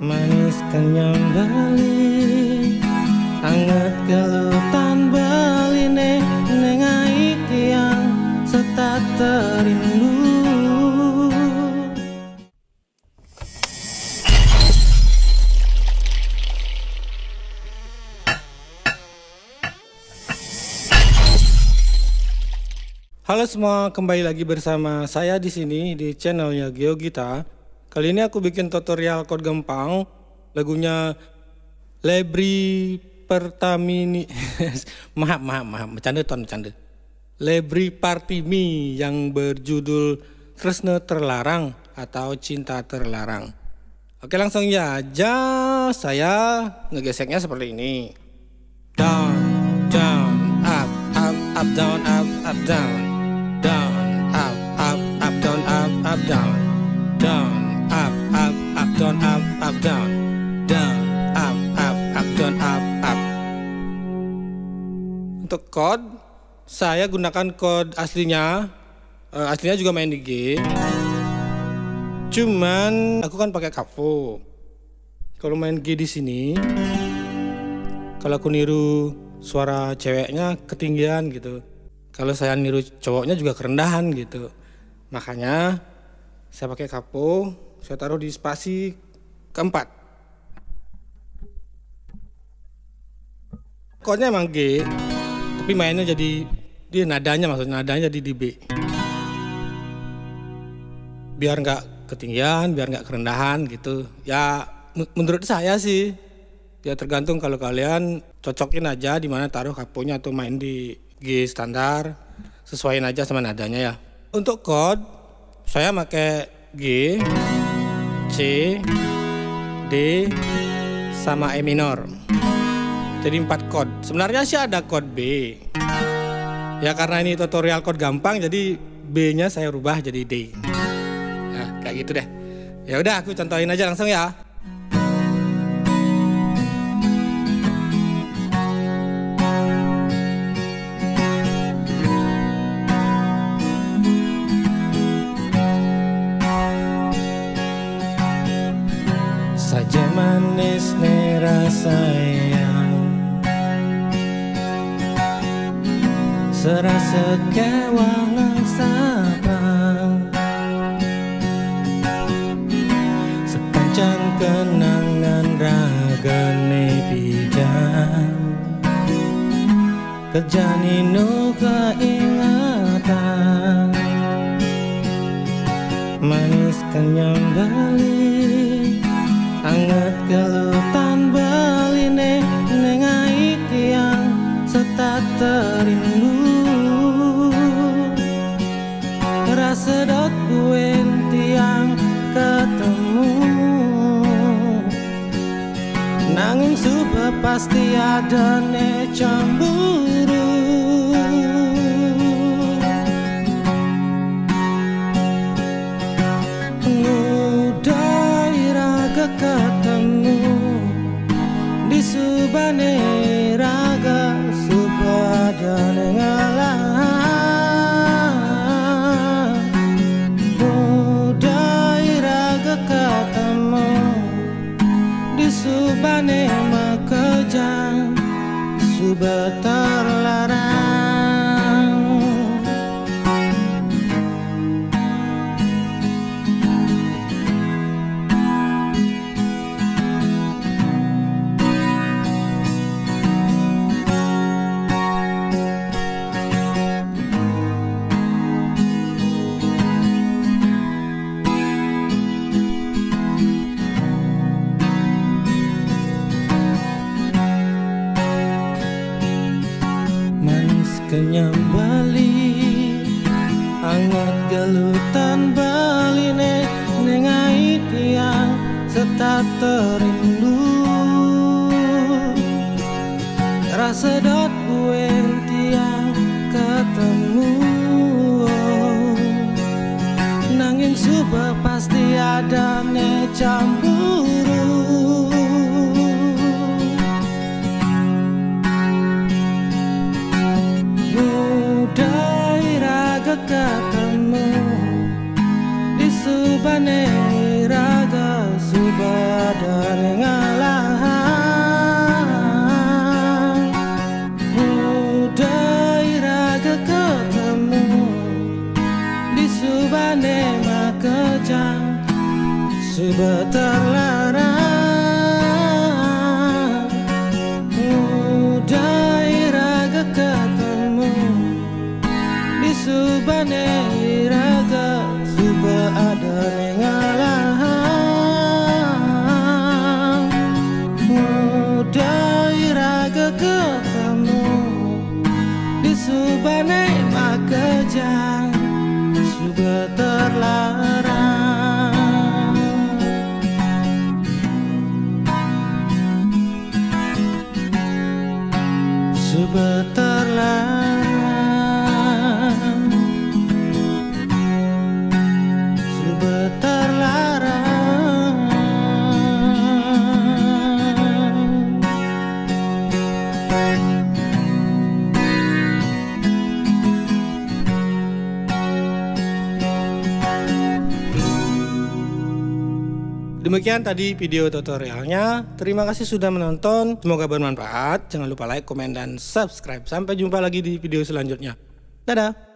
Manis kenyang bali, anget gelutan beline, nengai tiang serta terindu. Halo semua, kembali lagi bersama saya di sini di channelnya GeoGita. Kali ini aku bikin tutorial chord gampang lagunya Lebri Pertamini. maaf, bercanda. Lebri Partimi yang berjudul Tresna Terlarang atau Cinta Terlarang. Oke, langsung aja saya ngegeseknya seperti ini. Down, down, up, down, up, down. Down, up, down, up, down. Down, up, down, up, down. Down, up, down, up. Untuk chord, saya gunakan chord aslinya. Aslinya juga main di G. Cuman aku kan pakai kavo. Kalau main G di sini, kalau aku niru suara ceweknya ketinggian gitu. Kalau saya niru cowoknya juga kerendahan gitu. Makanya saya pakai kapo, saya taruh di spasi keempat. Chordnya emang G, tapi mainnya jadi dia nadanya jadi di B. Biar nggak ketinggian, biar nggak kerendahan gitu. Ya menurut saya sih, ya tergantung kalau kalian cocokin aja di mana taruh kaponya atau main di G standar, sesuaiin aja sama nadanya ya. Untuk chord saya pakai G, C, D, sama E minor. Jadi 4 chord. Sebenarnya sih ada chord B. Ya karena ini tutorial chord gampang, jadi B-nya saya rubah jadi D. Nah, kayak gitu deh. Ya udah, aku contohin aja langsung ya. Saja manis nih rasanya, serasa kewangan sapang, sepanjang kenangan ragane pijam, kejani nu keingatan, manis kenyang bali, anget gelutan beline, nengai tiang serta terindu. Rasa dot buen tiang ketemu, nanging sudah pasti ada ne cemburu. Ketemu di subane raga subadane ngalah, budai raga ketemu di subane makejang subah terlarang. Kenyang bali, anget gelutan beline, nengai tiang serta terindu. Rasa dot buen tiang ketemu, nanging sudah pasti ada ne cemburu. Ketemu di subane raga subadane sebentar larang, sebentar larang. Demikian tadi video tutorialnya. Terima kasih sudah menonton. Semoga bermanfaat. Jangan lupa like, komen, dan subscribe. Sampai jumpa lagi di video selanjutnya. Dadah.